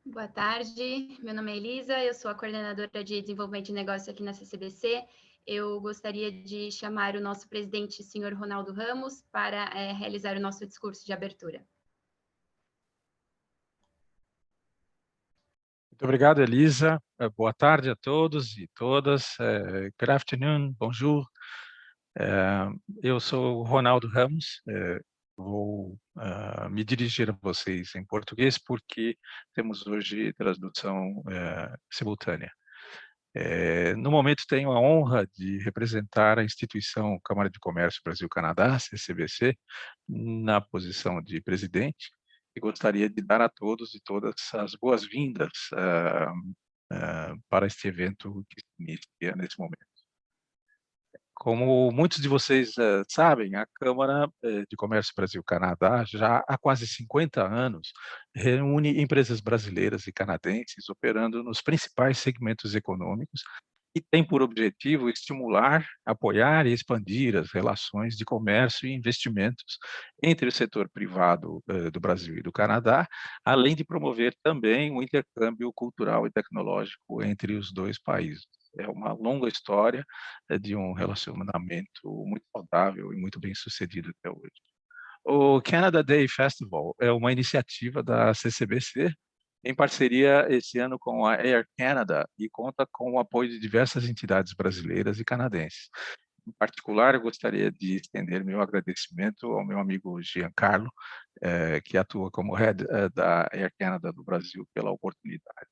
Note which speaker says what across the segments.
Speaker 1: Boa tarde, meu nome é Elisa, eu sou a coordenadora de desenvolvimento de negócio aqui na CCBC. Eu gostaria de chamar o nosso presidente, senhor Ronaldo Ramos, para realizar o nosso discurso de abertura.
Speaker 2: Muito obrigado, Elisa. Boa tarde a todos e todas. Good afternoon, bonjour. Eu sou o Ronaldo Ramos. Vou me dirigir a vocês em português porque temos hoje tradução simultânea. No momento, tenho a honra de representar a instituição Câmara de Comércio Brasil-Canadá, CCBC, na posição de presidente, e gostaria de dar a todos e todas as boas-vindas para este evento que se inicia nesse momento. Como muitos de vocês sabem, a Câmara de Comércio Brasil-Canadá, já há quase 50 anos, reúne empresas brasileiras e canadenses operando nos principais segmentos econômicos e tem por objetivo estimular, apoiar e expandir as relações de comércio e investimentos entre o setor privado do Brasil e do Canadá, além de promover também o intercâmbio cultural e tecnológico entre os dois países. É uma longa história de um relacionamento muito saudável e muito bem-sucedido até hoje. O Canada Day Festival é uma iniciativa da CCBC, em parceria esse ano com a Air Canada, e conta com o apoio de diversas entidades brasileiras e canadenses. Em particular, eu gostaria de estender meu agradecimento ao meu amigo Giancarlo, que atua como head da Air Canada do Brasil, pela oportunidade.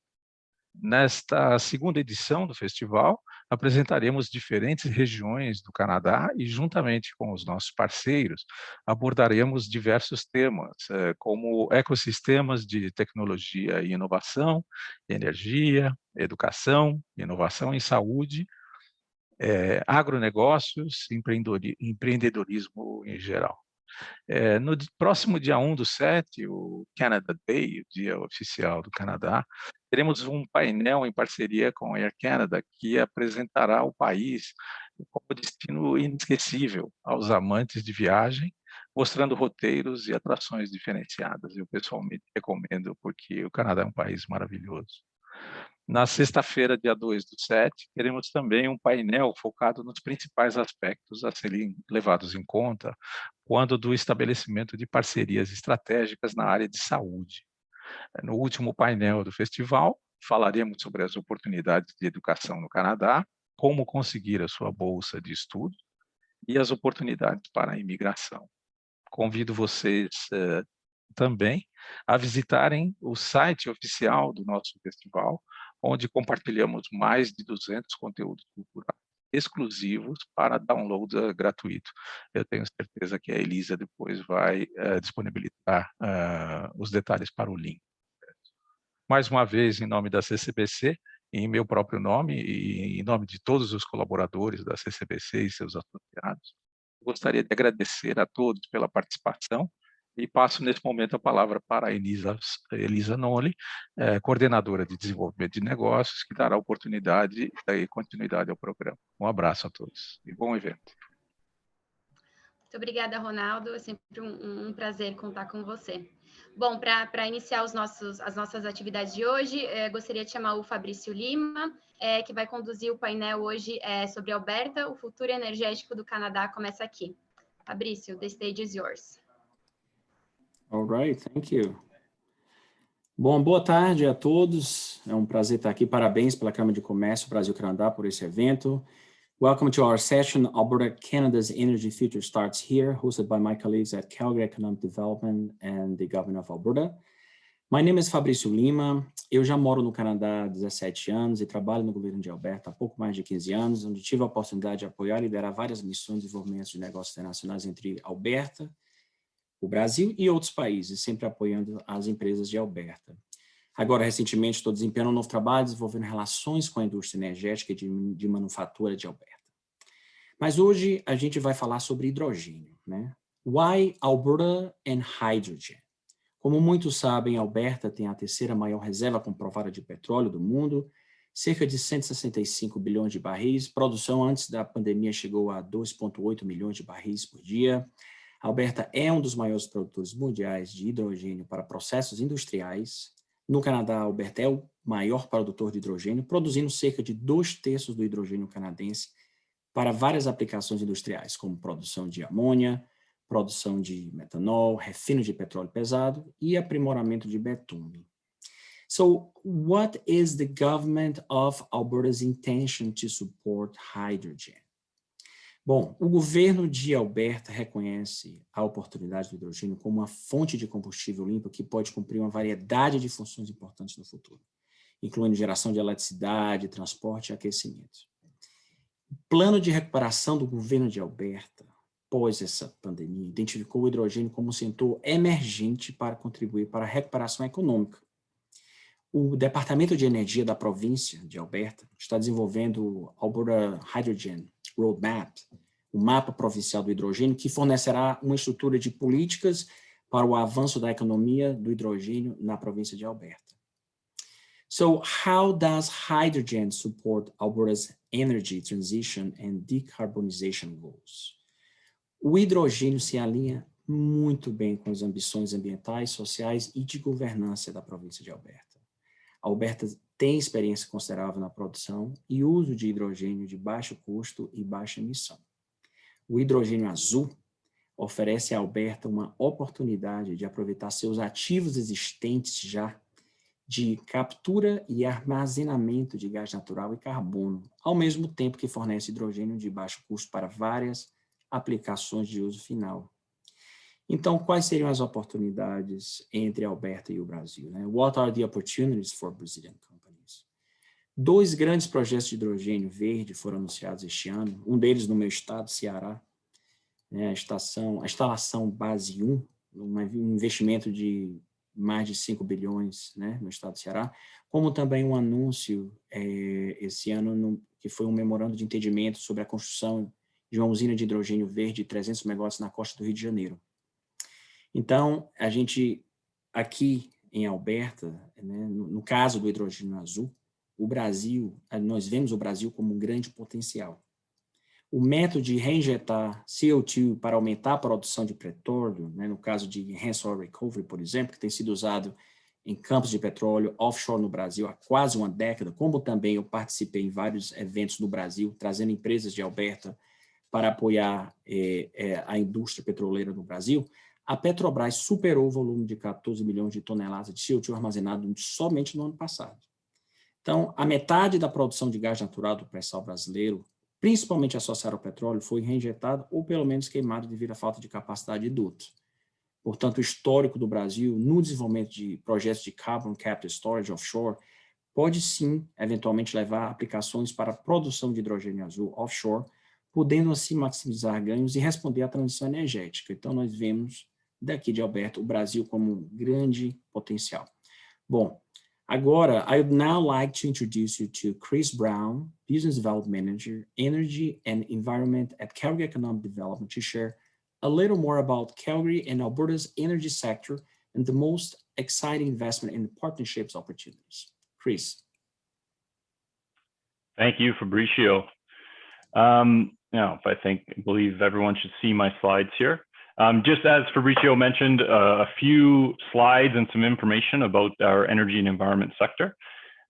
Speaker 2: Nesta segunda edição do festival, apresentaremos diferentes regiões do Canadá e, juntamente com os nossos parceiros, abordaremos diversos temas, como ecossistemas de tecnologia e inovação, energia, educação, inovação em saúde, agronegócios, empreendedorismo em geral. No próximo dia 1/7, o Canada Day, o dia oficial do Canadá, teremos um painel em parceria com a Air Canada que apresentará o país como destino inesquecível aos amantes de viagem, mostrando roteiros e atrações diferenciadas. Eu pessoalmente recomendo porque o Canadá é um país maravilhoso. Na sexta-feira, dia 2/7, teremos também um painel focado nos principais aspectos a serem levados em conta quando do estabelecimento de parcerias estratégicas na área de saúde. No último painel do festival, falaremos sobre as oportunidades de educação no Canadá, como conseguir a sua bolsa de estudo e as oportunidades para a imigração. Convido vocês também a visitarem o site oficial do nosso festival, onde compartilhamos mais de 200 conteúdos culturais exclusivos para download gratuito. Eu tenho certeza que a Elisa depois vai disponibilizar os detalhes para o link. Mais uma vez, em nome da CCBC, em meu próprio nome e em nome de todos os colaboradores da CCBC e seus associados, gostaria de agradecer a todos pela participação e passo nesse momento a palavra para a Elisa Noli, coordenadora de desenvolvimento de negócios, que dará oportunidade e continuidade ao programa. Um abraço a todos e bom evento.
Speaker 1: Muito obrigada, Ronaldo. É sempre um prazer contar com você. Bom, para iniciar as nossas atividades de hoje, gostaria de chamar o Fabrício Lima, que vai conduzir o painel hoje sobre Alberta, o futuro energético do Canadá começa aqui. Fabrício, the stage is yours.
Speaker 3: All right, thank you. Bom, boa tarde a todos. É um prazer estar aqui. Parabéns pela Câmara de Comércio Brasil-Canadá por esse evento. Welcome to our session, Alberta, Canada's Energy Future Starts Here, hosted by my colleagues at Calgary Economic Development and the Government of Alberta. My name is Fabrício Lima. Eu já moro no Canadá há 17 anos e trabalho no governo de Alberta há pouco mais de 15 anos, onde tive a oportunidade de apoiar e liderar várias missões de desenvolvimento de negócios internacionais entre Alberta, o Brasil e outros países, sempre apoiando as empresas de Alberta. Agora, recentemente, estou desempenhando um novo trabalho desenvolvendo relações com a indústria energética e de manufatura de Alberta. Mas hoje a gente vai falar sobre hidrogênio, né? Why Alberta and Hydrogen? Como muitos sabem, Alberta tem a terceira maior reserva comprovada de petróleo do mundo, cerca de 165 bilhões de barris. Produção antes da pandemia chegou a 2,8 milhões de barris por dia. Alberta é um dos maiores produtores mundiais de hidrogênio para processos industriais, No Canadá, a Alberta é o maior produtor de hidrogênio, produzindo cerca de 2/3 do hidrogênio canadense para várias aplicações industriais, como produção de amônia, produção de metanol, refino de petróleo pesado e aprimoramento de betume. So, what is the government of Alberta's intention to support hydrogen? Bom, o governo de Alberta reconhece a oportunidade do hidrogênio como uma fonte de combustível limpo que pode cumprir uma variedade de funções importantes no futuro, incluindo geração de eletricidade, transporte e aquecimento. O plano de recuperação do governo de Alberta, após essa pandemia, identificou o hidrogênio como um setor emergente para contribuir para a recuperação econômica. O Departamento de Energia da província de Alberta está desenvolvendo o Alberta Hydrogen Roadmap, o mapa provincial do hidrogênio, que fornecerá uma estrutura de políticas para o avanço da economia do hidrogênio na província de Alberta. So, how does hydrogen support Alberta's energy transition and decarbonization goals? O hidrogênio se alinha muito bem com as ambições ambientais, sociais e de governança da província de Alberta. A Alberta tem experiência considerável na produção e uso de hidrogênio de baixo custo e baixa emissão. O hidrogênio azul oferece à Alberta uma oportunidade de aproveitar seus ativos existentes já de captura e armazenamento de gás natural e carbono, ao mesmo tempo que fornece hidrogênio de baixo custo para várias aplicações de uso final. Então, quais seriam as oportunidades entre a Alberta e o Brasil, né? What are the opportunities for Brazilian companies? 2 grandes projetos de hidrogênio verde foram anunciados este ano, um deles no meu estado, Ceará, né, a instalação base 1, um investimento de mais de 5 bilhões, né, no estado do Ceará, como também um anúncio esse ano, que foi um memorando de entendimento sobre a construção de uma usina de hidrogênio verde de 300 megawatts na costa do Rio de Janeiro. Então, a gente, aqui em Alberta, né, no caso do hidrogênio azul, o Brasil, nós vemos o Brasil como um grande potencial. O método de reinjetar CO2 para aumentar a produção de petróleo, né, no caso de enhanced oil recovery, por exemplo, que tem sido usado em campos de petróleo offshore no Brasil há quase uma década, como também eu participei em vários eventos no Brasil, trazendo empresas de Alberta para apoiar a indústria petroleira no Brasil. A Petrobras superou o volume de 14 milhões de toneladas de CO2 armazenado somente no ano passado. Então, a metade da produção de gás natural do pré-sal brasileiro, principalmente associado ao petróleo, foi reinjetado ou pelo menos queimado devido à falta de capacidade de duto. Portanto, o histórico do Brasil no desenvolvimento de projetos de carbon capture storage offshore pode sim, eventualmente, levar a aplicações para a produção de hidrogênio azul offshore, podendo assim maximizar ganhos e responder à transição energética. Então, nós vemos daqui de Alberta o Brasil como um grande potencial. Bom, agora, I would now like to introduce you to Chris Brown, Business Development Manager, Energy and Environment at Calgary Economic Development, to share a little more about Calgary and Alberta's energy sector and the most exciting investment and partnerships opportunities. Chris.
Speaker 4: Thank you, Fabricio. Now, I believe everyone should see my slides here. Just as Fabricio mentioned, a few slides and some information about our energy and environment sector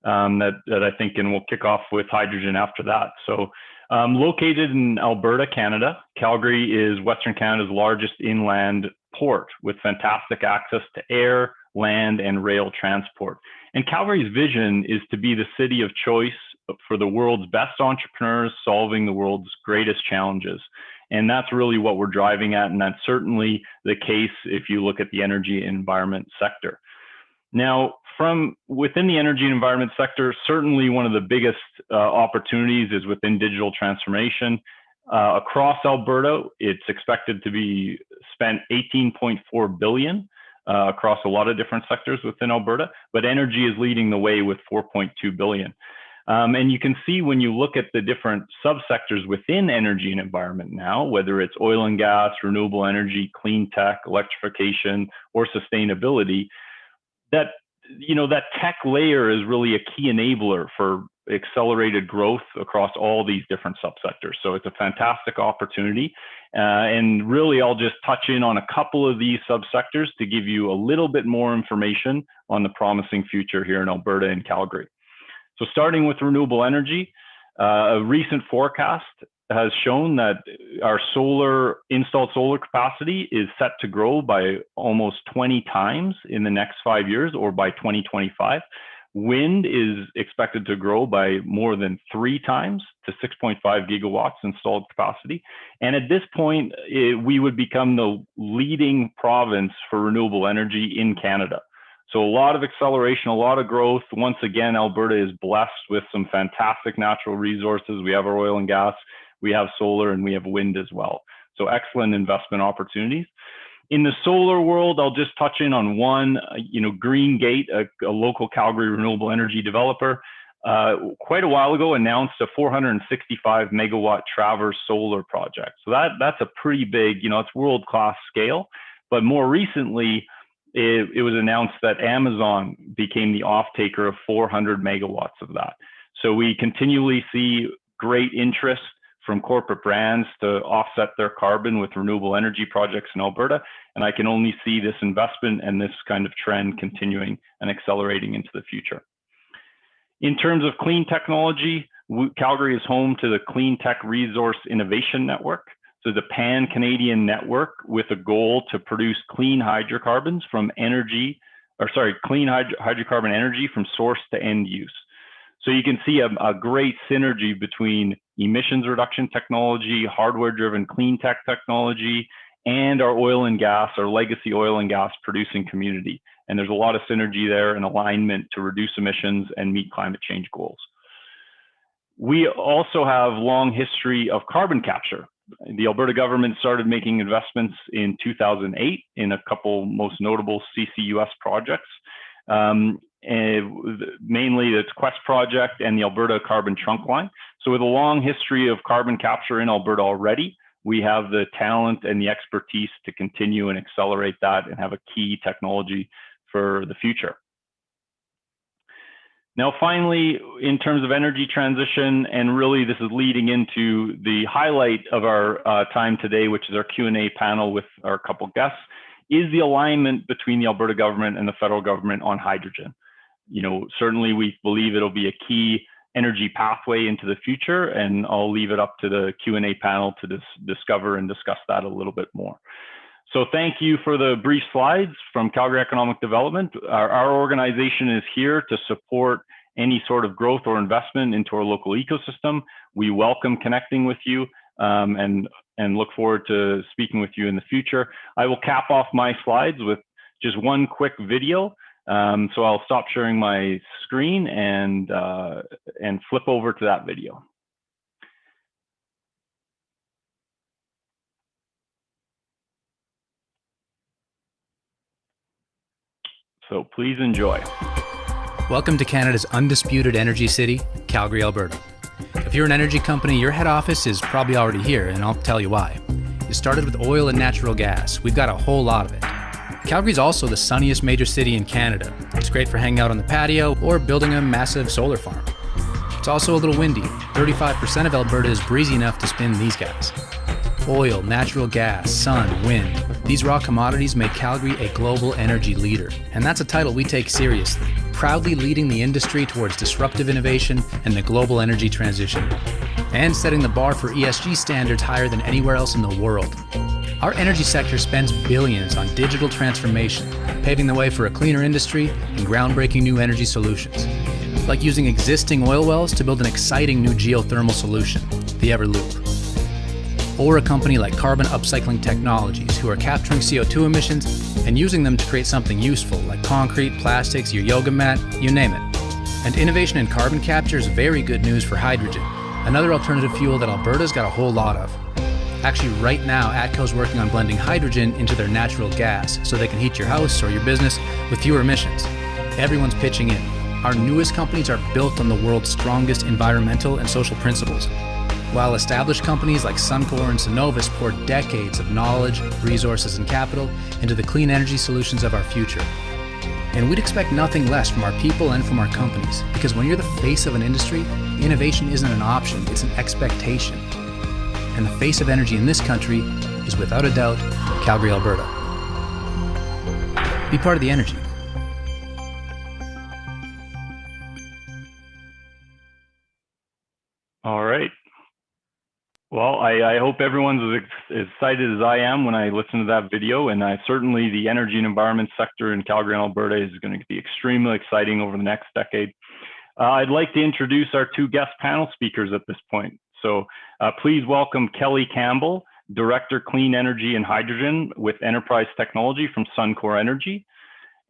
Speaker 4: that I think, and we'll kick off with hydrogen after that. So located in Alberta, Canada, Calgary is Western Canada's largest inland port with fantastic access to air, land, and rail transport. And Calgary's vision is to be the city of choice for the world's best entrepreneurs solving the world's greatest challenges. And that's really what we're driving at, and that's certainly the case if you look at the energy and environment sector. Now, from within the energy and environment sector, certainly one of the biggest opportunities is within digital transformation. Across Alberta, it's expected to be spent $18.4 billion across a lot of different sectors within Alberta, but energy is leading the way with $4.2 billion. And you can see when you look at the different subsectors within energy and environment now, whether it's oil and gas, renewable energy, clean tech, electrification, or sustainability, that tech layer is really a key enabler for accelerated growth across all these different subsectors. So it's a fantastic opportunity. And really, I'll just touch in on a couple of these subsectors to give you a little bit more information on the promising future here in Alberta and Calgary. So starting with renewable energy, a recent forecast has shown that our installed solar capacity is set to grow by almost 20 times in the next 5 years, or by 2025. Wind is expected to grow by more than 3 times to 6.5 gigawatts installed capacity. And at this point, we would become the leading province for renewable energy in Canada. So a lot of acceleration, a lot of growth. Once again, Alberta is blessed with some fantastic natural resources. We have our oil and gas, we have solar, and we have wind as well. So excellent investment opportunities. In the solar world, I'll just touch in on one, Green Gate, a local Calgary renewable energy developer, quite a while ago announced a 465 megawatt Traverse solar project. So that's a pretty big, it's world-class scale. But more recently, it was announced that Amazon became the off-taker of 400 megawatts of that. So we continually see great interest from corporate brands to offset their carbon with renewable energy projects in Alberta. And I can only see this investment and this kind of trend continuing and accelerating into the future. In terms of clean technology, Calgary is home to the Clean Tech Resource Innovation Network. So the pan-Canadian network with a goal to produce clean hydrocarbon energy from source to end use. So you can see a great synergy between emissions reduction technology, hardware-driven clean tech technology, and our oil and gas, our legacy oil and gas producing community. And there's a lot of synergy there and alignment to reduce emissions and meet climate change goals. We also have long history of carbon capture. The Alberta government started making investments in 2008 in a couple most notable CCUS projects. Mainly the Quest project and the Alberta Carbon Trunk Line. So with a long history of carbon capture in Alberta already, we have the talent and the expertise to continue and accelerate that and have a key technology for the future. Now, finally, in terms of energy transition, and really this is leading into the highlight of our time today, which is our Q&A panel with our couple guests, is the alignment between the Alberta government and the federal government on hydrogen. Certainly we believe it'll be a key energy pathway into the future, and I'll leave it up to the Q&A panel to discover and discuss that a little bit more. So thank you for the brief slides from Calgary Economic Development. Our organization is here to support any sort of growth or investment into our local ecosystem. We welcome connecting with you and look forward to speaking with you in the future. I will cap off my slides with just one quick video. So I'll stop sharing my screen and flip over to that video. So please enjoy.
Speaker 5: Welcome to Canada's undisputed energy city, Calgary, Alberta. If you're an energy company, your head office is probably already here, and I'll tell you why. It started with oil and natural gas. We've got a whole lot of it. Calgary's also the sunniest major city in Canada. It's great for hanging out on the patio or building a massive solar farm. It's also a little windy. 35% of Alberta is breezy enough to spin these guys. Oil, natural gas, sun, wind. These raw commodities make Calgary a global energy leader. And that's a title we take seriously, proudly leading the industry towards disruptive innovation and the global energy transition, and setting the bar for ESG standards higher than anywhere else in the world. Our energy sector spends billions on digital transformation, paving the way for a cleaner industry and groundbreaking new energy solutions, like using existing oil wells to build an exciting new geothermal solution, the Everloop. Or a company like Carbon Upcycling Technologies, who are capturing CO2 emissions and using them to create something useful, like concrete, plastics, your yoga mat, you name it. And innovation in carbon capture is very good news for hydrogen, another alternative fuel that Alberta's got a whole lot of. Actually, right now, ATCO's working on blending hydrogen into their natural gas so they can heat your house or your business with fewer emissions. Everyone's pitching in. Our newest companies are built on the world's strongest environmental and social principles, while established companies like Suncor and Cenovus pour decades of knowledge, resources, and capital into the clean energy solutions of our future. And we'd expect nothing less from our people and from our companies, because when you're the face of an industry, innovation isn't an option, it's an expectation. And the face of energy in this country is without a doubt Calgary, Alberta. Be part of the energy.
Speaker 4: All right. Well, I hope everyone's as excited as I am when I listen to that video, and certainly the energy and environment sector in Calgary and Alberta is going to be extremely exciting over the next decade. I'd like to introduce our two guest panel speakers at this point. So please welcome Kelly Campbell, Director Clean Energy and Hydrogen with Enterprise Technology from Suncor Energy,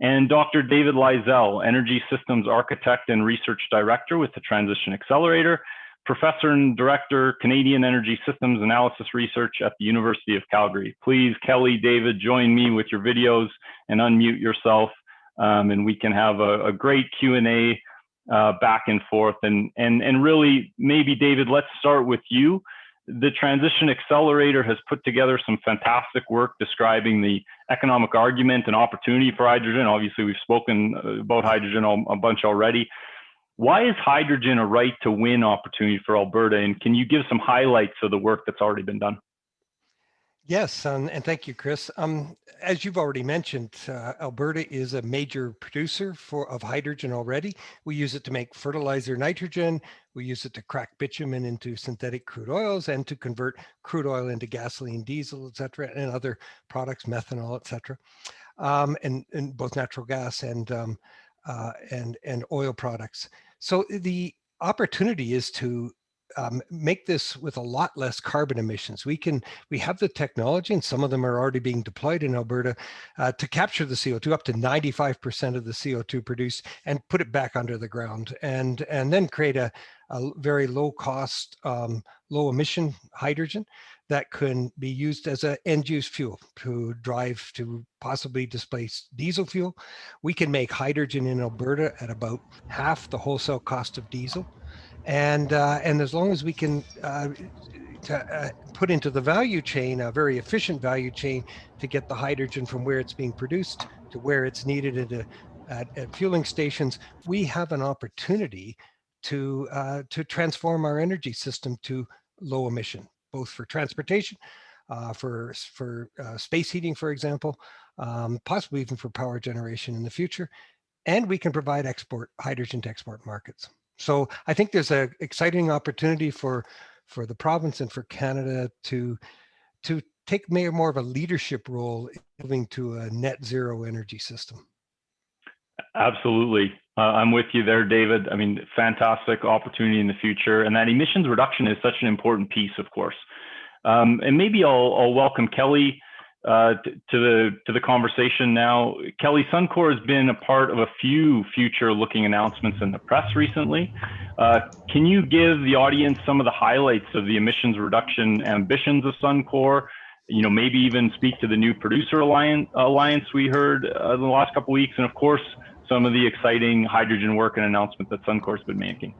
Speaker 4: and Dr. David Lizell, Energy Systems Architect and Research Director with the Transition Accelerator, Professor and Director, Canadian Energy Systems Analysis Research at the University of Calgary. Please, Kelly, David, join me with your videos and unmute yourself, and we can have a great Q&A back and forth. And really, maybe, David, let's start with you. The Transition Accelerator has put together some fantastic work describing the economic argument and opportunity for hydrogen. Obviously, we've spoken about hydrogen a bunch already. Why is hydrogen a right to win opportunity for Alberta? And can you give some highlights of the work that's already been done?
Speaker 6: Yes, and thank you, Chris. As you've already mentioned, Alberta is a major producer of hydrogen already. We use it to make fertilizer nitrogen. We use it to crack bitumen into synthetic crude oils and to convert crude oil into gasoline, diesel, et cetera, and other products, methanol, et cetera, and both natural gas and oil products. So the opportunity is to make this with a lot less carbon emissions. We have the technology, and some of them are already being deployed in Alberta to capture the CO2, up to 95% of the CO2 produced, and put it back under the ground, and then create a very low cost, low emission hydrogen that can be used as an end use fuel to possibly displace diesel fuel. We can make hydrogen in Alberta at about half the wholesale cost of diesel. And as long as we can put into the value chain, a very efficient value chain, to get the hydrogen from where it's being produced to where it's needed at fueling stations, we have an opportunity to transform our energy system to low emission, both for transportation, for space heating, for example, possibly even for power generation in the future. And we can provide hydrogen to export markets. So I think there's an exciting opportunity for the province and for Canada to take more of a leadership role in moving to a net zero energy system.
Speaker 4: Absolutely. I'm with you there, David. I mean, fantastic opportunity in the future. And that emissions reduction is such an important piece, of course. And maybe I'll welcome Kelly to the conversation now. Kelly, Suncor has been a part of a few future-looking announcements in the press recently. Can you give the audience some of the highlights of the emissions reduction ambitions of Suncor? You know, maybe even speak to the new producer alliance we heard in the last couple of weeks, and of course, some of the exciting hydrogen work and announcements that Suncor's been making.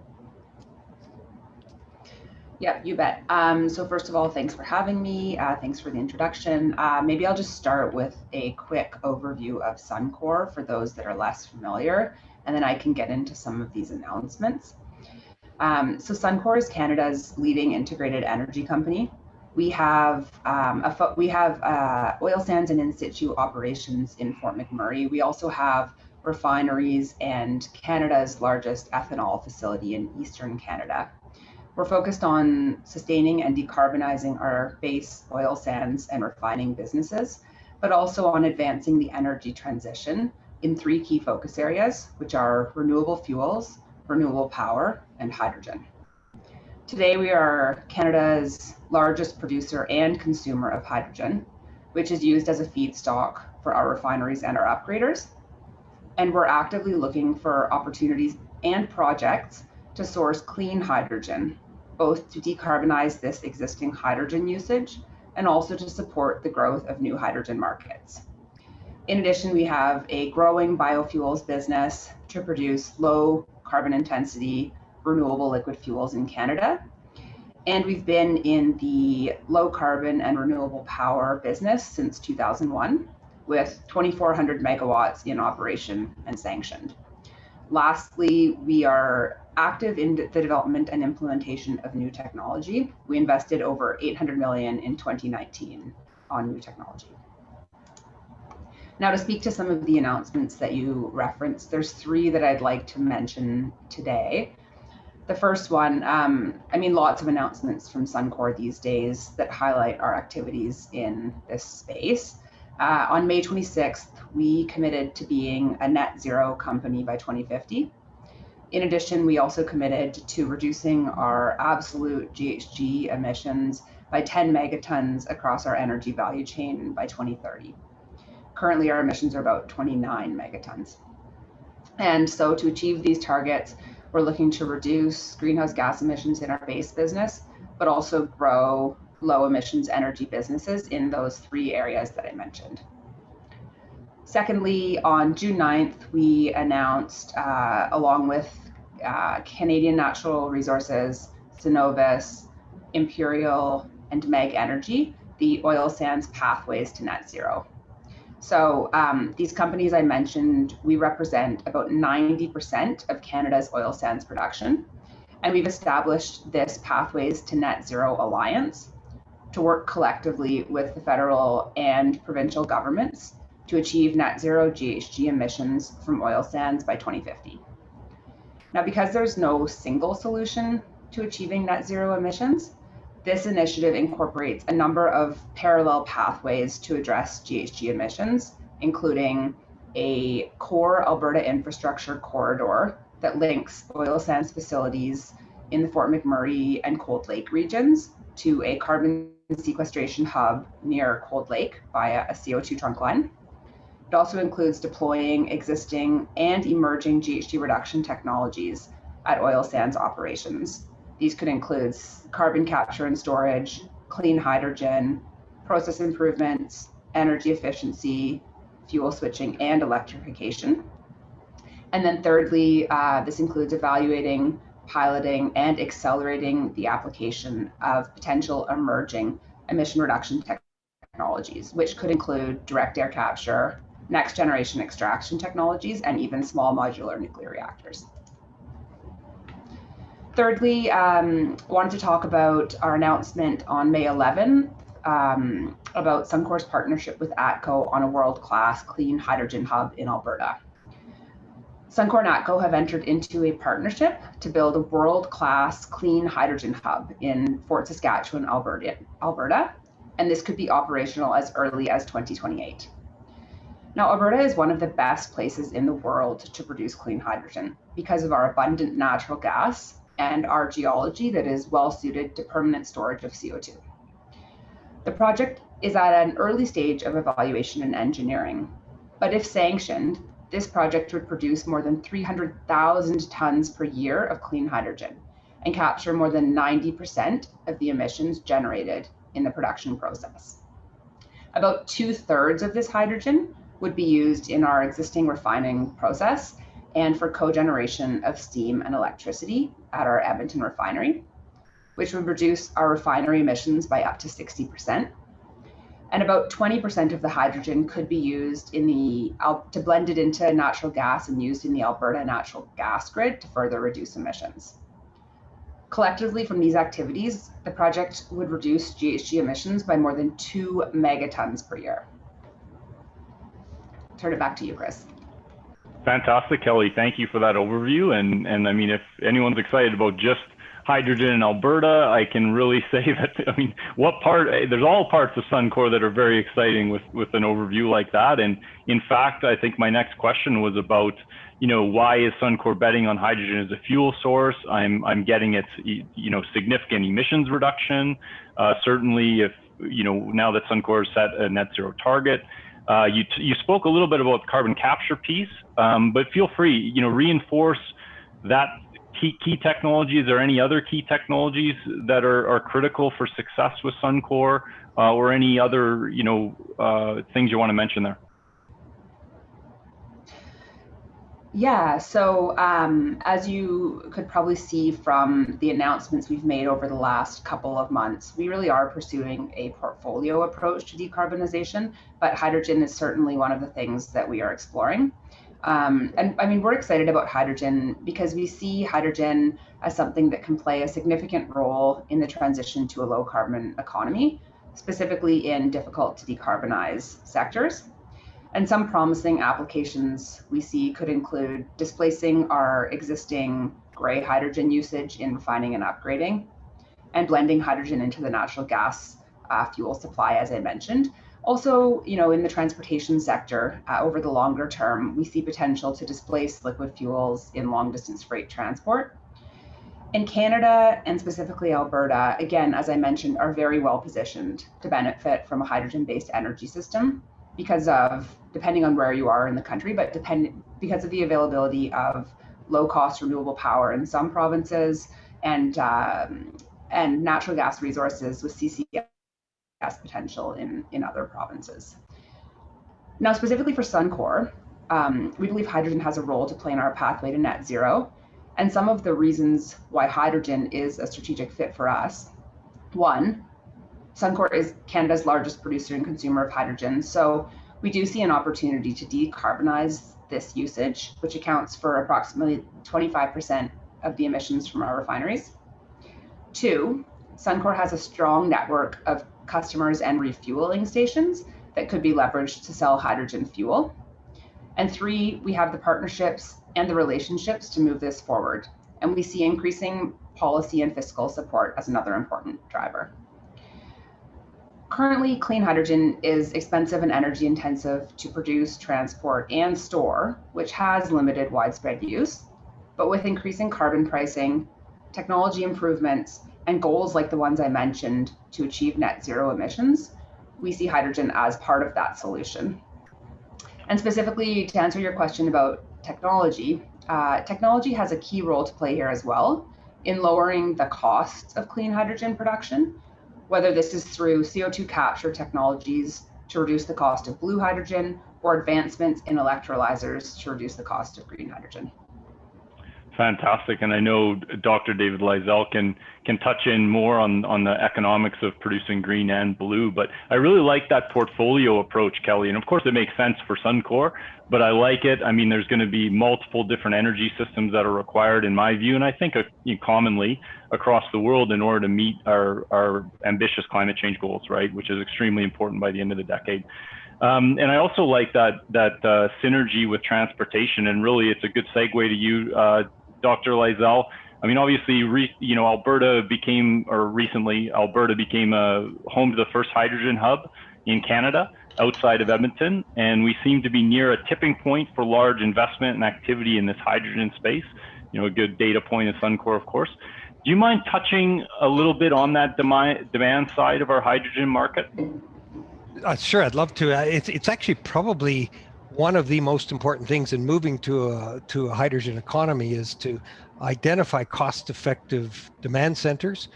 Speaker 7: Yeah, you bet. So first of all, thanks for having me. Thanks for the introduction. Maybe I'll just start with a quick overview of Suncor for those that are less familiar, and then I can get into some of these announcements. So Suncor is Canada's leading integrated energy company. We have oil sands and in situ operations in Fort McMurray. We also have refineries and Canada's largest ethanol facility in Eastern Canada. We're focused on sustaining and decarbonizing our base oil sands and refining businesses, but also on advancing the energy transition in 3 key focus areas, which are renewable fuels, renewable power, and hydrogen. Today, we are Canada's largest producer and consumer of hydrogen, which is used as a feedstock for our refineries and our upgraders. And we're actively looking for opportunities and projects to source clean hydrogen, both to decarbonize this existing hydrogen usage and also to support the growth of new hydrogen markets. In addition, we have a growing biofuels business to produce low carbon intensity renewable liquid fuels in Canada. And we've been in the low carbon and renewable power business since 2001. with 2,400 megawatts in operation and sanctioned. Lastly, we are active in the development and implementation of new technology. We invested over 800 million in 2019 on new technology. Now, to speak to some of the announcements that you referenced, there's 3 that I'd like to mention today. The first one, I mean, lots of announcements from Suncor these days that highlight our activities in this space. On May 26th, we committed to being a net zero company by 2050. In addition, we also committed to reducing our absolute GHG emissions by 10 megatons across our energy value chain by 2030. Currently, our emissions are about 29 megatons. And so to achieve these targets, we're looking to reduce greenhouse gas emissions in our base business, but also grow low emissions energy businesses in those 3 areas that I mentioned. Secondly, on June 9th, we announced, along with Canadian Natural Resources, Cenovus, Imperial, and MEG Energy, the oil sands pathways to net zero. So these companies I mentioned, we represent about 90% of Canada's oil sands production. And we've established this Pathways to Net Zero Alliance to work collectively with the federal and provincial governments to achieve net zero GHG emissions from oil sands by 2050. Now, because there's no single solution to achieving net zero emissions, this initiative incorporates a number of parallel pathways to address GHG emissions, including a core Alberta infrastructure corridor that links oil sands facilities in the Fort McMurray and Cold Lake regions to a carbon sequestration hub near Cold Lake via a CO2 trunk line. It also includes deploying existing and emerging GHG reduction technologies at oil sands operations. These could include carbon capture and storage, clean hydrogen, process improvements, energy efficiency, fuel switching, and electrification. And then thirdly, this includes evaluating, piloting, and accelerating the application of potential emerging emission reduction technologies, which could include direct air capture, next generation extraction technologies, and even small modular nuclear reactors. Thirdly, wanted to talk about our announcement on May 11th about Suncor's partnership with ATCO on a world-class clean hydrogen hub in Alberta. Suncor and ATCO have entered into a partnership to build a world-class clean hydrogen hub in Fort Saskatchewan, Alberta, and this could be operational as early as 2028. Now, Alberta is one of the best places in the world to produce clean hydrogen because of our abundant natural gas and our geology that is well suited to permanent storage of CO2. The project is at an early stage of evaluation and engineering, but if sanctioned, this project would produce more than 300,000 tons per year of clean hydrogen and capture more than 90% of the emissions generated in the production process. About 2/3 of this hydrogen would be used in our existing refining process and for cogeneration of steam and electricity at our Edmonton refinery, which would reduce our refinery emissions by up to 60%. And about 20% of the hydrogen could be used to blend it into natural gas and used in the Alberta natural gas grid to further reduce emissions. Collectively, from these activities, the project would reduce GHG emissions by more than 2 megatons per year. Turn it back to you, Chris.
Speaker 4: Fantastic, Kelly. Thank you for that overview. And I mean, if anyone's excited about just hydrogen in Alberta, I can really say that, I mean, there's all parts of Suncor that are very exciting with an overview like that. And in fact, I think my next question was about, why is Suncor betting on hydrogen as a fuel source? I'm getting its, significant emissions reduction. Certainly if, now that Suncor has set a net zero target. You spoke a little bit about the carbon capture piece, but feel free, reinforce that key technologies. Are there any other key technologies that are critical for success with Suncor, or any other, things you want to mention there?
Speaker 7: Yeah, so as you could probably see from the announcements we've made over the last couple of months, we really are pursuing a portfolio approach to decarbonization, but hydrogen is certainly one of the things that we are exploring. And I mean, we're excited about hydrogen because we see hydrogen as something that can play a significant role in the transition to a low carbon economy, specifically in difficult to decarbonize sectors. And some promising applications we see could include displacing our existing gray hydrogen usage in refining and upgrading, and blending hydrogen into the natural gas fuel supply, as I mentioned. Also, in the transportation sector, over the longer term, we see potential to displace liquid fuels in long distance freight transport. In Canada, and specifically Alberta, again, as I mentioned, are very well positioned to benefit from a hydrogen-based energy system because of, depending on where you are in the country, but because of the availability of low-cost renewable power in some provinces and natural gas resources with CCS potential in other provinces. Now, specifically for Suncor, we believe hydrogen has a role to play in our pathway to net zero. And some of the reasons why hydrogen is a strategic fit for us. One, Suncor is Canada's largest producer and consumer of hydrogen. So we do see an opportunity to decarbonize this usage, which accounts for approximately 25% of the emissions from our refineries. Two, Suncor has a strong network of customers and refueling stations that could be leveraged to sell hydrogen fuel. And three, we have the partnerships and the relationships to move this forward. And we see increasing policy and fiscal support as another important driver. Currently, clean hydrogen is expensive and energy intensive to produce, transport, and store, which has limited widespread use. But with increasing carbon pricing, technology improvements, and goals like the ones I mentioned to achieve net zero emissions, we see hydrogen as part of that solution. And specifically, to answer your question about technology, technology has a key role to play here as well in lowering the costs of clean hydrogen production, whether this is through CO2 capture technologies to reduce the cost of blue hydrogen or advancements in electrolyzers to reduce the cost of green hydrogen.
Speaker 4: Fantastic. And I know Dr. David Lysell can touch in more on the economics of producing green and blue, but I really like that portfolio approach, Kelly. And of course it makes sense for Suncor, but I like it. I mean, there's going to be multiple different energy systems that are required in my view, and I think commonly across the world in order to meet our ambitious climate change goals, right? Which is extremely important by the end of the decade. And I also like that synergy with transportation, and really it's a good segue to you, Dr. Lysell. I mean, obviously, Alberta became a home to the first hydrogen hub in Canada outside of Edmonton, and we seem to be near a tipping point for large investment and activity in this hydrogen space. A good data point is Suncor, of course. Do you mind touching a little bit on that demand side of our hydrogen market?
Speaker 6: Sure, I'd love to. It's actually probably one of the most important things in moving to a hydrogen economy is to identify cost-effective demand centers.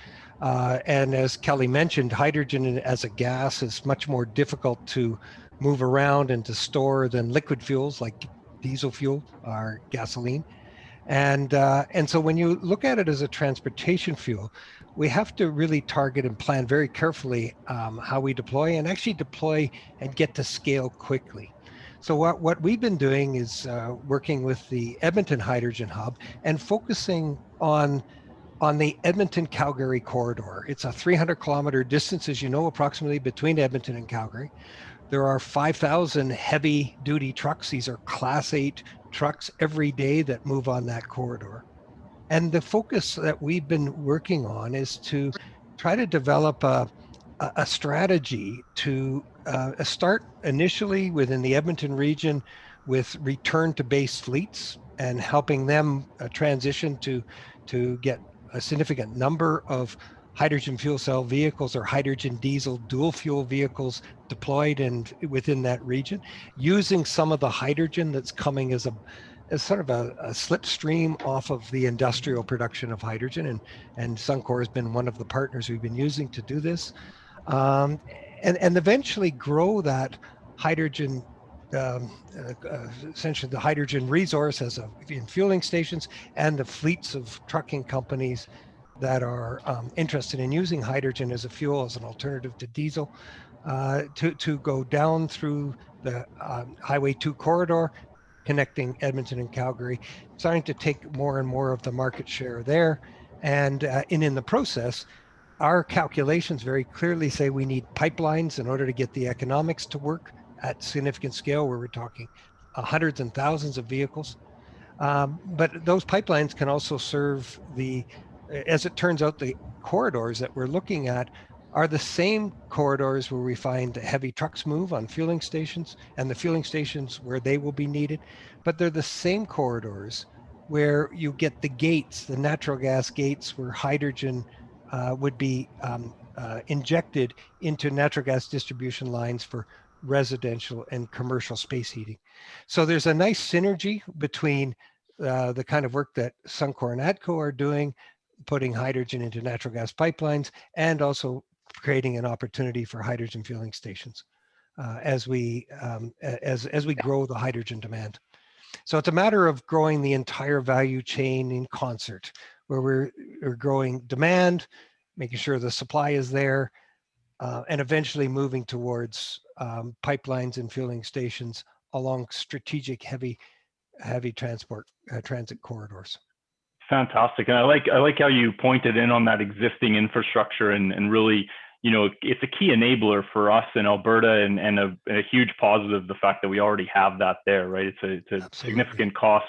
Speaker 6: And as Kelly mentioned, hydrogen as a gas is much more difficult to move around and to store than liquid fuels like diesel fuel or gasoline. And so when you look at it as a transportation fuel, we have to really target and plan very carefully how we deploy and actually deploy and get to scale quickly. So what we've been doing is working with the Edmonton Hydrogen Hub and focusing on the Edmonton-Calgary corridor. It's a 300-kilometer distance, as you know, approximately between Edmonton and Calgary. There are 5,000 heavy-duty trucks. These are Class 8 trucks every day that move on that corridor. And the focus that we've been working on is to try to develop a strategy to start initially within the Edmonton region with return to base fleets and helping them transition to get a significant number of hydrogen fuel cell vehicles or hydrogen diesel dual fuel vehicles deployed and within that region, using some of the hydrogen that's coming as sort of a slipstream off of the industrial production of hydrogen. And Suncor has been one of the partners we've been using to do this. And eventually grow that hydrogen essentially the hydrogen resource in fueling stations, and the fleets of trucking companies that are interested in using hydrogen as a fuel, as an alternative to diesel, to go down through the Highway 2 corridor connecting Edmonton and Calgary, starting to take more and more of the market share there. And in the process, our calculations very clearly say we need pipelines in order to get the economics to work at significant scale, where we're talking hundreds and thousands of vehicles. But those pipelines can also serve as it turns out, the corridors that we're looking at are the same corridors where we find heavy trucks move on fueling stations, and the fueling stations where they will be needed. But they're the same corridors where you get the gates, the natural gas gates, where hydrogen would be injected into natural gas distribution lines for residential and commercial space heating. So there's a nice synergy between the kind of work that Suncor and ATCO are doing, putting hydrogen into natural gas pipelines, and also creating an opportunity for hydrogen fueling stations as we grow the hydrogen demand. So it's a matter of growing the entire value chain in concert, where we're growing demand, making sure the supply is there, and eventually moving towards pipelines and fueling stations along strategic heavy transit corridors.
Speaker 4: Fantastic. And I like how you pointed in on that existing infrastructure and really, you know, it's a key enabler for us in Alberta, and a huge positive, the fact that we already have that there, right? It's a significant cost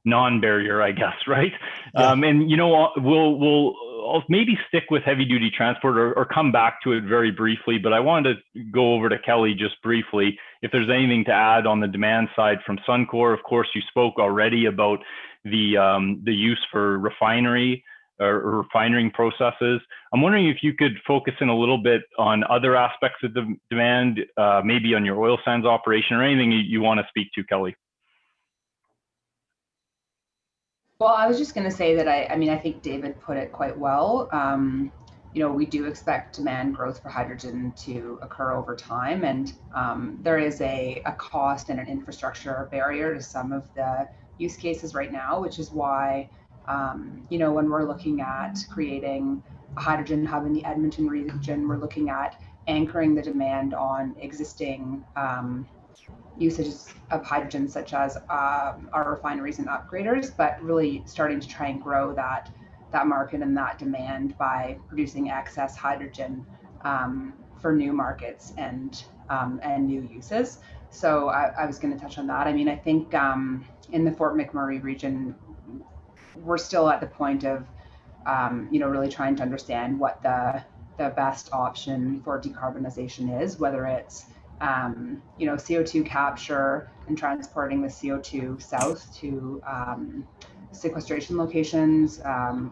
Speaker 4: non-barrier, I guess, right? Yeah. And, you know, I'll maybe stick with heavy duty transport or come back to it very briefly, but I wanted to go over to Kelly just briefly, if there's anything to add on the demand side from Suncor. Of course, you spoke already about the use for refinery or refining processes. I'm wondering if you could focus in a little bit on other aspects of the demand, maybe on your oil sands operation, or anything you want to speak to, Kelly.
Speaker 7: Well, I was just going to say that I think David put it quite well. You know, we do expect demand growth for hydrogen to occur over time, and there is a cost and an infrastructure barrier to some of the use cases right now, which is why, you know, when we're looking at creating a hydrogen hub in the Edmonton region, we're looking at anchoring the demand on existing usages of hydrogen, such as our refineries and upgraders, but really starting to try and grow that market and that demand by producing excess hydrogen for new markets and new uses. So I was going to touch on that. I mean, I think in the Fort McMurray region, we're still at the point of you know, really trying to understand what the best option for decarbonization is, whether it's you know, CO2 capture and transporting the CO2 south to sequestration locations,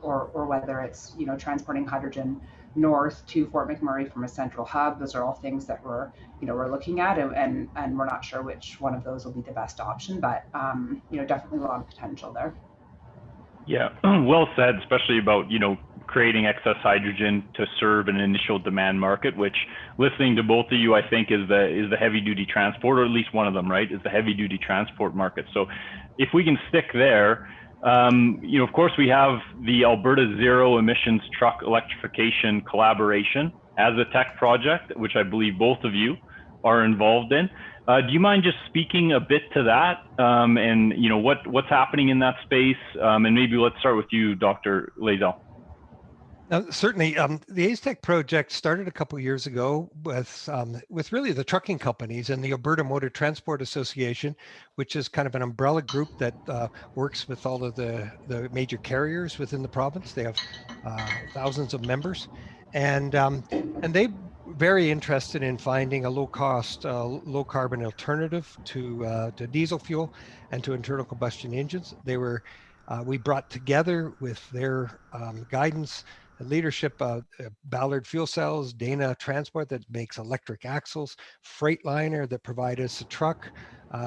Speaker 7: or whether it's, you know, transporting hydrogen north to Fort McMurray from a central hub. Those are all things that we're looking at, and we're not sure which one of those will be the best option, but you know, definitely a lot of potential there.
Speaker 4: Yeah, well said, especially about, you know, creating excess hydrogen to serve an initial demand market, which, listening to both of you, I think is the heavy duty transport, or at least one of them, right, is the heavy duty transport market. So if we can stick there, you know, of course, we have the Alberta Zero Emissions Truck Electrification Collaboration as a tech project, which I believe both of you are involved in. Do you mind just speaking a bit to that, and, you know, what's happening in that space? And maybe let's start with you, Dr. Lazel.
Speaker 6: Certainly, the AZTEC project started a couple of years ago with really the trucking companies and the Alberta Motor Transport Association, which is kind of an umbrella group that works with all of the major carriers within the province. They have thousands of members, and they very interested in finding a low-cost, low-carbon alternative to diesel fuel and to internal combustion engines. We brought together with their guidance and leadership, Ballard Fuel Cells, Dana Transport that makes electric axles, Freightliner that provide us a truck.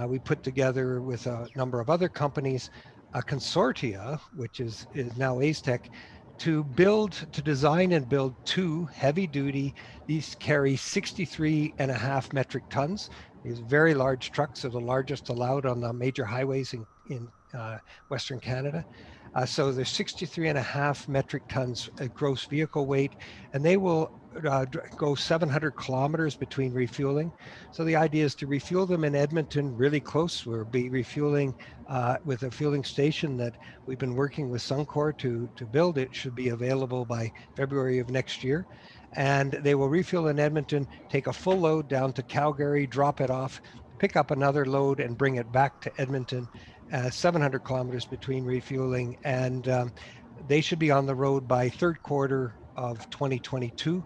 Speaker 6: We put together with a number of other companies a consortia, which is now AZTEC, to design and build two heavy duty. These carry 63.5 metric tons. These very large trucks are the largest allowed on the major highways in Western Canada. So there's 63.5 metric tons gross vehicle weight, and they will go 700 kilometers between refueling. So the idea is to refuel them in Edmonton really close. We'll be refueling with a fueling station that we've been working with Suncor to build. It should be available by February of next year. And they will refuel in Edmonton, take a full load down to Calgary, drop it off, pick up another load and bring it back to Edmonton, 700 kilometers between refueling. And they should be on the road by third quarter of 2022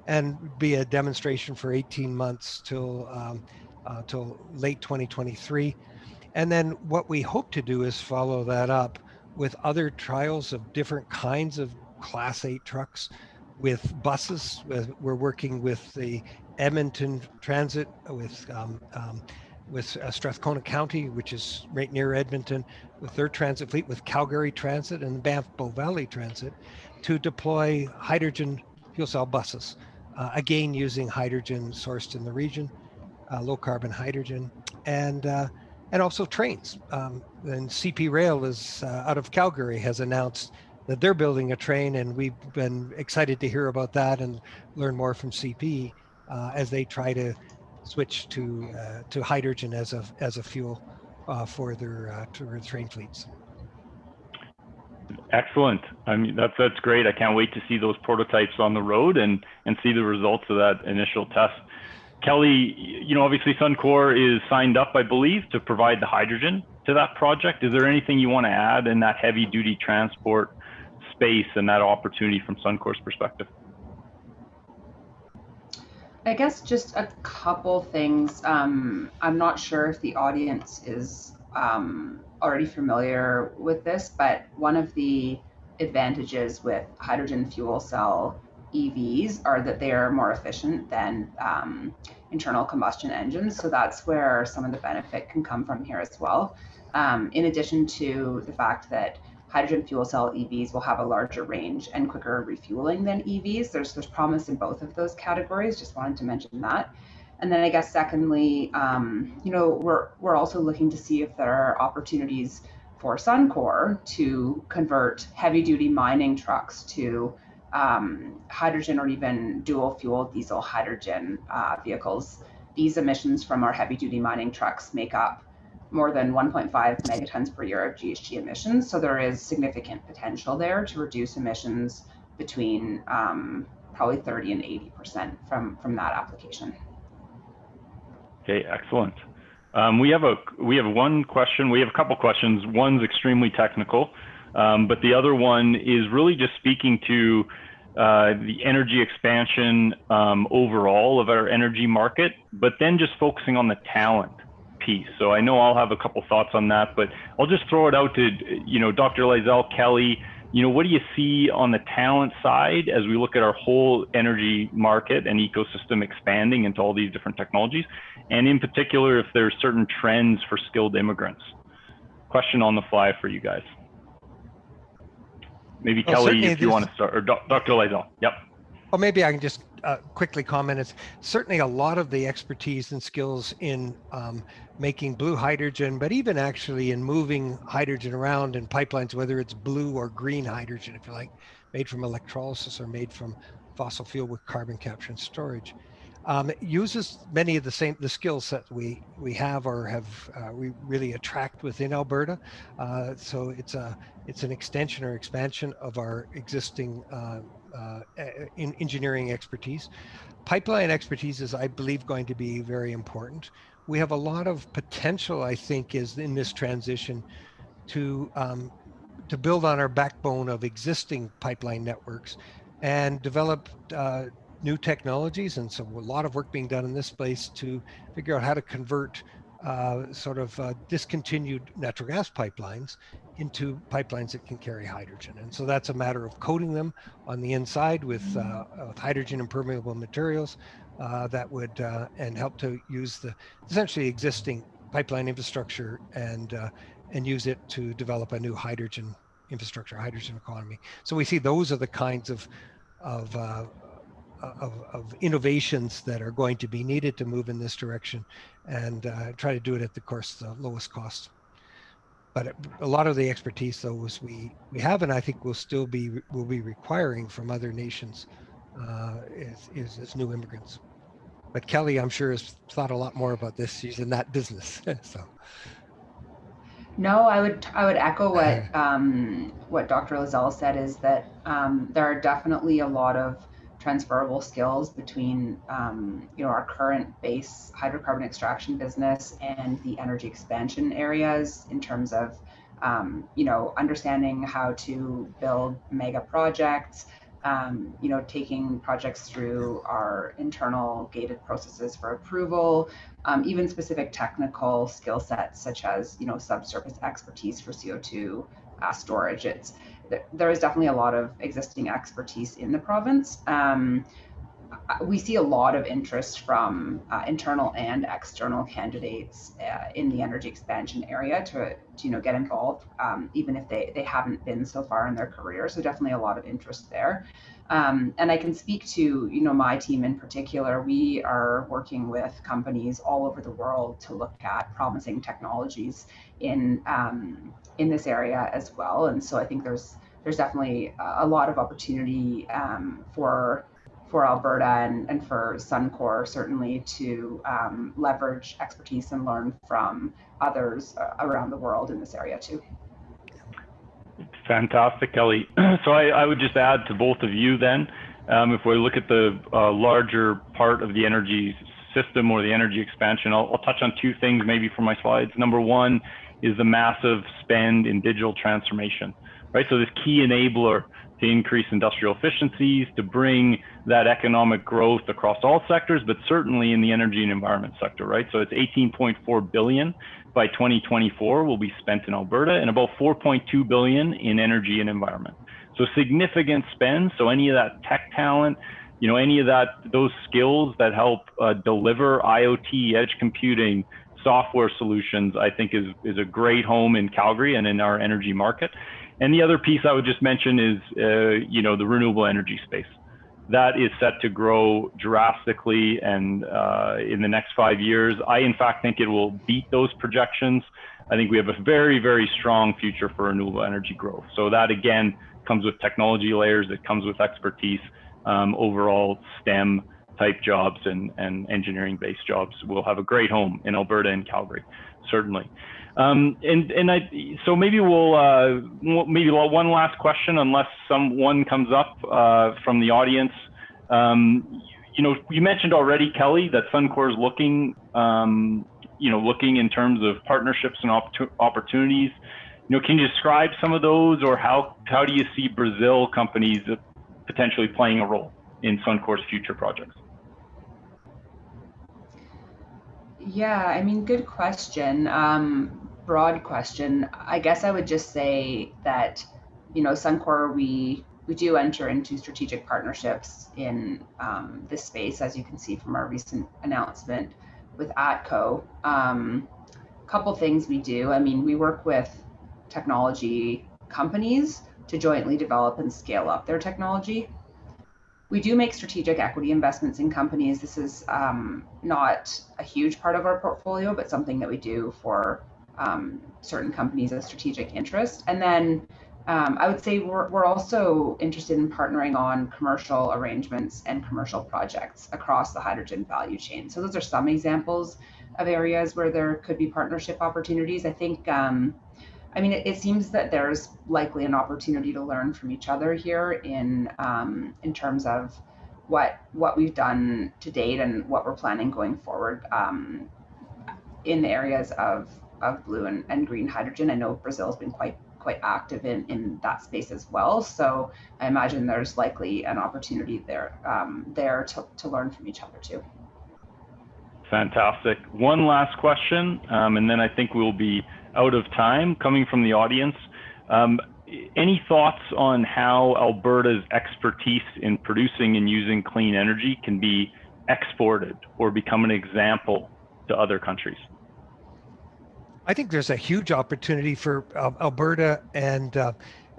Speaker 6: and be a demonstration for 18 months till late 2023. And then what we hope to do is follow that up with other trials of different kinds of Class 8 trucks, with buses. We're working with the Edmonton Transit, with Strathcona County, which is right near Edmonton, with their transit fleet, with Calgary Transit and Banff-Bow Valley Transit, to deploy hydrogen fuel cell buses, again using hydrogen sourced in the region, low carbon hydrogen, and also trains. And CP Rail is out of Calgary has announced that they're building a train, and we've been excited to hear about that and learn more from CP as they try to switch to hydrogen as a fuel for their train fleets.
Speaker 4: Excellent. I mean, that's great. I can't wait to see those prototypes on the road and see the results of that initial test. Kelly, you know, obviously Suncor is signed up, I believe, to provide the hydrogen to that project. Is there anything you want to add in that heavy duty transport space and that opportunity from Suncor's perspective?
Speaker 7: I guess just a couple things. I'm not sure if the audience is already familiar with this, but one of the advantages with hydrogen fuel cell EVs are that they are more efficient than internal combustion engines. So that's where some of the benefit can come from here as well. In addition to the fact that hydrogen fuel cell EVs will have a larger range and quicker refueling than EVs. There's promise in both of those categories. Just wanted to mention that. And then I guess secondly, you know, we're also looking to see if there are opportunities for Suncor to convert heavy duty mining trucks to hydrogen or even dual fuel diesel hydrogen vehicles. These emissions from our heavy duty mining trucks make up more than 1.5 megatons per year of GHG emissions. So there is significant potential there to reduce emissions between probably 30 and 80% from that application.
Speaker 4: Okay, excellent. We have one question. We have a couple questions. One's extremely technical, but the other one is really just speaking to the energy expansion overall of our energy market, but then just focusing on the talent piece. So I know I'll have a couple thoughts on that, but I'll just throw it out to, you know, Dr. Lysell, Kelly, you know, what do you see on the talent side as we look at our whole energy market and ecosystem expanding into all these different technologies? And in particular, if there's certain trends for skilled immigrants? Question on the fly for you guys. Maybe Kelly, if you want to start, or Dr. Lysell. Yep.
Speaker 6: Well, maybe I can just quickly comment. It's certainly a lot of the expertise and skills in making blue hydrogen, but even actually in moving hydrogen around in pipelines, whether it's blue or green hydrogen, if you like, made from electrolysis or made from fossil fuel with carbon capture and storage. It uses many of the skills that we have or have we really attract within Alberta. So it's an extension or expansion of our existing in engineering expertise. Pipeline expertise is, I believe, going to be very important. We have a lot of potential, I think, is in this transition to build on our backbone of existing pipeline networks and develop new technologies. And so a lot of work being done in this space to figure out how to convert discontinued natural gas pipelines into pipelines that can carry hydrogen. And so that's a matter of coating them on the inside with hydrogen impermeable materials that would and help to use the essentially existing pipeline infrastructure and use it to develop a new hydrogen infrastructure, hydrogen economy. So we see those are the kinds of of innovations that are going to be needed to move in this direction, and try to do it at the lowest cost. But a lot of the expertise, though, we have, and I think will be requiring from other nations is new immigrants. But Kelly, I'm sure, has thought a lot more about this. She's in that business, so.
Speaker 7: No, I would echo what Dr. Lazelle said, is that there are definitely a lot of transferable skills between our current base hydrocarbon extraction business and the energy expansion areas, in terms of understanding how to build mega projects, taking projects through our internal gated processes for approval, even specific technical skill sets such as subsurface expertise for CO2 storage. There is definitely a lot of existing expertise in the province. We see a lot of interest from internal and external candidates in the energy expansion area to get involved, even if they haven't been so far in their career. So definitely a lot of interest there. And I can speak to my team in particular. We are working with companies all over the world to look at promising technologies in this area as well. And so I think there's definitely a lot of opportunity for Alberta and for Suncor, certainly, to leverage expertise and learn from others around the world in this area too.
Speaker 4: Fantastic, Kelly. So I would just add to both of you then, if we look at the larger part of the energy system or the energy expansion, I'll touch on two things maybe for my slides. Number one is the massive spend in digital transformation, right? So this key enabler to increase industrial efficiencies, to bring that economic growth across all sectors, but certainly in the energy and environment sector, right? So it's 18.4 billion by 2024 will be spent in Alberta, and about 4.2 billion in energy and environment. So significant spend. So any of that tech talent, any of those skills that help deliver IoT, edge computing, software solutions, I think is a great home in Calgary and in our energy market. And the other piece I would just mention is, the renewable energy space. That is set to grow drastically, and in the next 5 years, I in fact think it will beat those projections. I think we have a very, very strong future for renewable energy growth. So that again comes with technology layers, it comes with expertise, overall STEM type jobs and engineering-based jobs will have a great home in Alberta and Calgary, certainly. So maybe we'll maybe one last question, unless someone comes up from the audience. You mentioned already, Kelly, that Suncor is looking, looking in terms of partnerships and opportunities. Can you describe some of those, or how do you see Brazil companies potentially playing a role in Suncor's future projects?
Speaker 7: Yeah, good question. Broad question. I guess I would just say that, Suncor, we do enter into strategic partnerships in this space, as you can see from our recent announcement with ATCO. Couple things we do. We work with technology companies to jointly develop and scale up their technology. We do make strategic equity investments in companies. This is not a huge part of our portfolio, but something that we do for certain companies of strategic interest. And then I would say we're also interested in partnering on commercial arrangements and commercial projects across the hydrogen value chain. So those are some examples of areas where there could be partnership opportunities. I think, it seems that there's likely an opportunity to learn from each other here in terms of what we've done to date and what we're planning going forward in the areas of blue and green hydrogen. I know Brazil's been quite active in that space as well. So I imagine there's likely an opportunity there to learn from each other too.
Speaker 4: Fantastic. One last question, and then I think we'll be out of time coming from the audience. Any thoughts on how Alberta's expertise in producing and using clean energy can be exported or become an example to other countries? I
Speaker 6: think there's a huge opportunity for Alberta and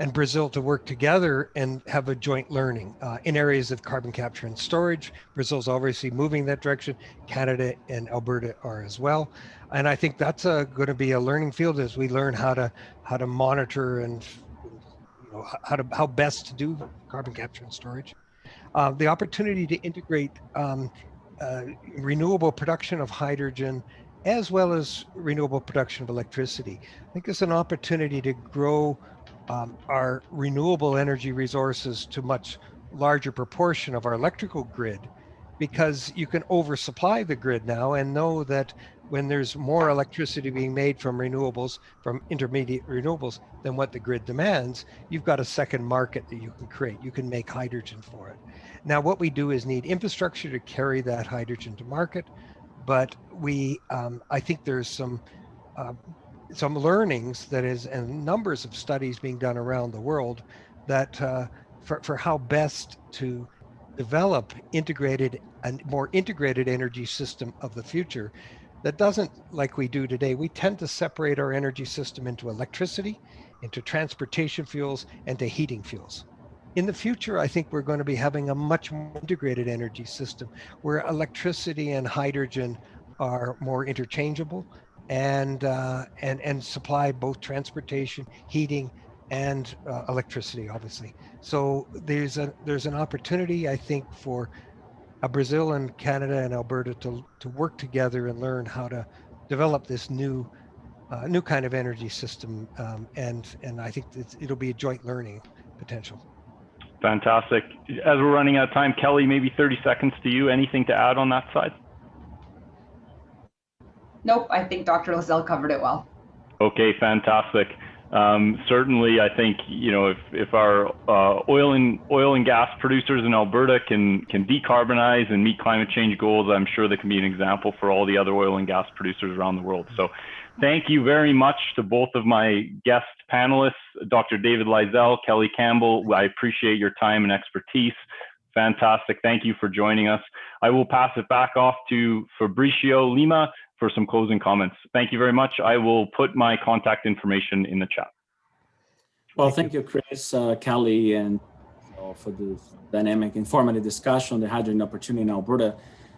Speaker 6: and Brazil to work together and have a joint learning in areas of carbon capture and storage. Brazil's obviously moving that direction. Canada and Alberta are as well. And I think that's going to be a learning field as we learn how to monitor and how best to do carbon capture and storage. The opportunity to integrate renewable production of hydrogen as well as renewable production of electricity. I think it's an opportunity to grow our renewable energy resources to much larger proportion of our electrical grid, because you can oversupply the grid now and know that when there's more electricity being made from renewables, from intermediate renewables than what the grid demands, you've got a second market that you can create. You can make hydrogen for it. Now, what we do is need infrastructure to carry that hydrogen to market, but I think there's some learnings that is, and numbers of studies being done around the world that for how best to develop a more integrated energy system of the future that doesn't, like we do today, we tend to separate our energy system into electricity, into transportation fuels, and to heating fuels. In the future, I think we're going to be having a much more integrated energy system where electricity and hydrogen are more interchangeable and supply both transportation, heating, and electricity, obviously. So there's an opportunity, I think, for Brazil and Canada and Alberta to work together and learn how to develop this new kind of energy system, and I think it'll be a joint learning potential.
Speaker 4: Fantastic. As we're running out of time, Kelly, maybe 30 seconds to you. Anything to add on that side?
Speaker 7: Nope, I think Dr. Lazelle covered it well.
Speaker 4: Okay, fantastic. Certainly, I think, you know, if our oil and gas producers in Alberta can decarbonize and meet climate change goals, I'm sure they can be an example for all the other oil and gas producers around the world. So thank you very much to both of my guest panelists, Dr. David Lazelle, Kelly Campbell. I appreciate your time and expertise. Fantastic. Thank you for joining us. I will pass it back off to Fabricio Lima for some closing comments. Thank you very much. I will put my contact information in the chat.
Speaker 3: Well, thank you, Chris, Kelly, and for this dynamic, informative discussion on the hydrogen opportunity in Alberta.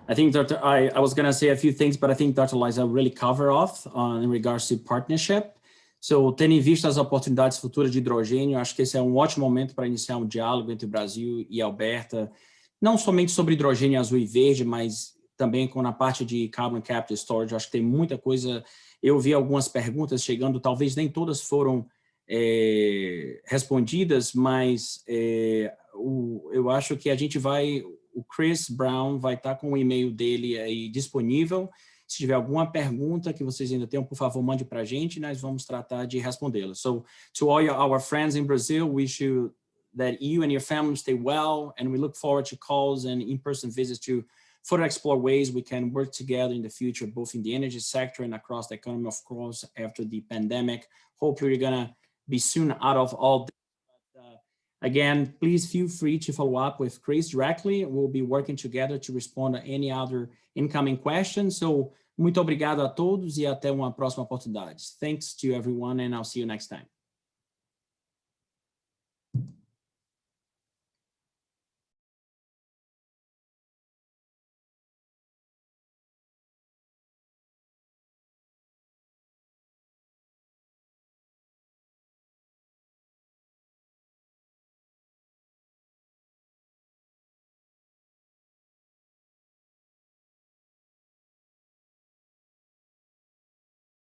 Speaker 3: I think that I was going to say a few things, but I think Dr. Lazelle really covered off in regards to partnership. So, tendo em vista as oportunidades futuras de hidrogênio, acho que esse é um ótimo momento para iniciar um diálogo entre o Brasil e Alberta, não somente sobre hidrogênio azul e verde, mas também com a parte de carbon capture storage. Acho que tem muita coisa. Eu vi algumas perguntas chegando, talvez nem todas foram respondidas, mas eu acho que a gente o Chris Brown vai estar com o e-mail dele aí disponível. Se tiver alguma pergunta que vocês ainda tenham, por favor, mande para a gente, nós vamos tratar de respondê-la. So, to all our friends in Brazil, wish you that you and your family stay well, and we look forward to calls and in-person visits to further explore ways we can work together in the future, both in the energy sector and across the economy, of course, after the pandemic. Hopefully, we're going to be soon out of all this. But, again, please feel free to follow up with Chris directly. We'll be working together to respond to any other incoming questions. So, muito obrigado a todos e até uma próxima oportunidade. Thanks to everyone, and I'll see you next time.